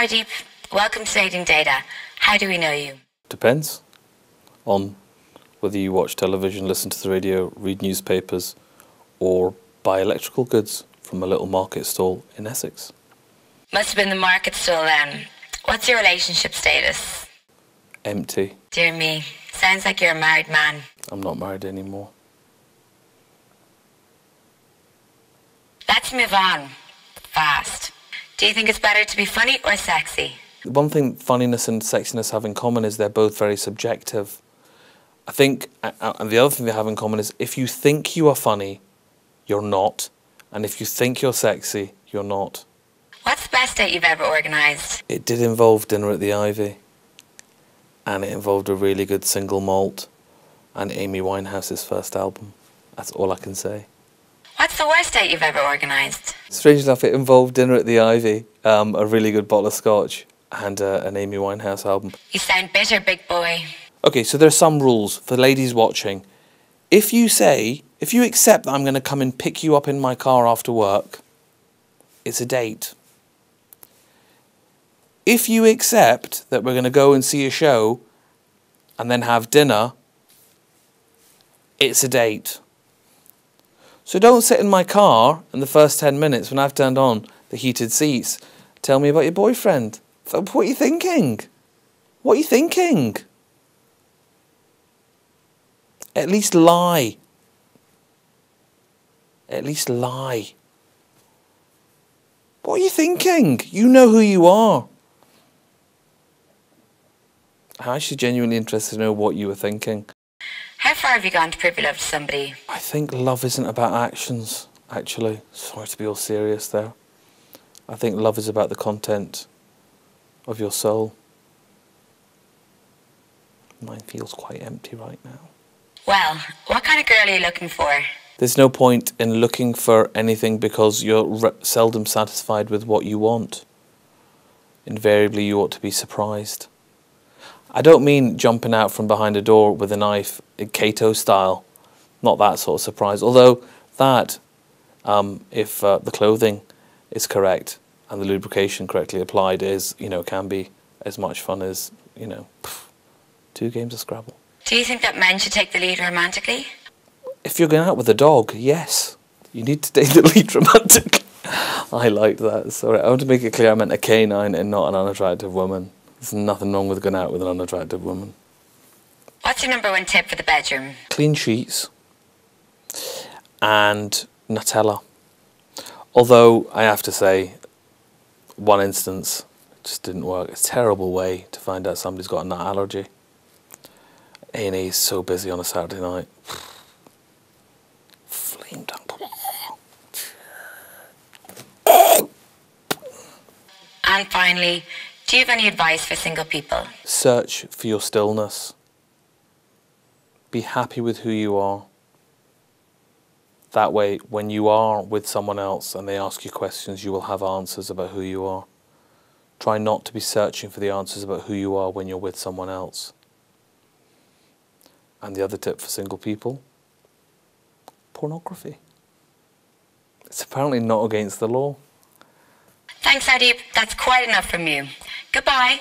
Hardeep. Welcome to Dating Data. How do we know you? Depends on whether you watch television, listen to the radio, read newspapers, or buy electrical goods from a little market stall in Essex. Must have been the market stall then. What's your relationship status? Empty. Dear me, sounds like you're a married man. I'm not married anymore. Let's move on. Fast. Do you think it's better to be funny or sexy? One thing funniness and sexiness have in common is they're both very subjective. I think, and the other thing they have in common is if you think you are funny, you're not. And if you think you're sexy, you're not. What's the best date you've ever organised? It did involve dinner at the Ivy. And it involved a really good single malt and Amy Winehouse's first album. That's all I can say. What's the worst date you've ever organised? Strange enough, it involved dinner at the Ivy, a really good bottle of scotch, and an Amy Winehouse album. You sound bitter, big boy. Okay, so there are some rules for ladies watching. If you accept that I'm going to come and pick you up in my car after work, it's a date. If you accept that we're going to go and see a show and then have dinner, it's a date. So don't sit in my car in the first 10 minutes when I've turned on the heated seats. Tell me about your boyfriend. What are you thinking? What are you thinking? At least lie. At least lie. What are you thinking? You know who you are. I'm actually genuinely interested to know what you were thinking. How far have you gone to prove your love to somebody? I think love isn't about actions, actually. Sorry to be all serious there. I think love is about the content of your soul. Mine feels quite empty right now. Well, what kind of girl are you looking for? There's no point in looking for anything because you're seldom satisfied with what you want. Invariably, you ought to be surprised. I don't mean jumping out from behind a door with a knife, Kato style. Not that sort of surprise. Although that, if the clothing is correct and the lubrication correctly applied, can be as much fun as 2 games of Scrabble. Do you think that men should take the lead romantically? If you're going out with a dog, yes, you need to take the lead romantically. I liked that. Sorry, I want to make it clear I meant a canine and not an unattractive woman. There's nothing wrong with going out with an unattractive woman. What's your number 1 tip for the bedroom? Clean sheets and Nutella. Although, I have to say, one instance, it just didn't work. It's a terrible way to find out somebody's got a nut allergy. A&E is so busy on a Saturday night. Flame dump. And finally, do you have any advice for single people? Search for your stillness. Be happy with who you are. That way, when you are with someone else and they ask you questions, you will have answers about who you are. Try not to be searching for the answers about who you are when you're with someone else. And the other tip for single people, pornography. It's apparently not against the law. Thanks, Hardeep. That's quite enough from you. Goodbye.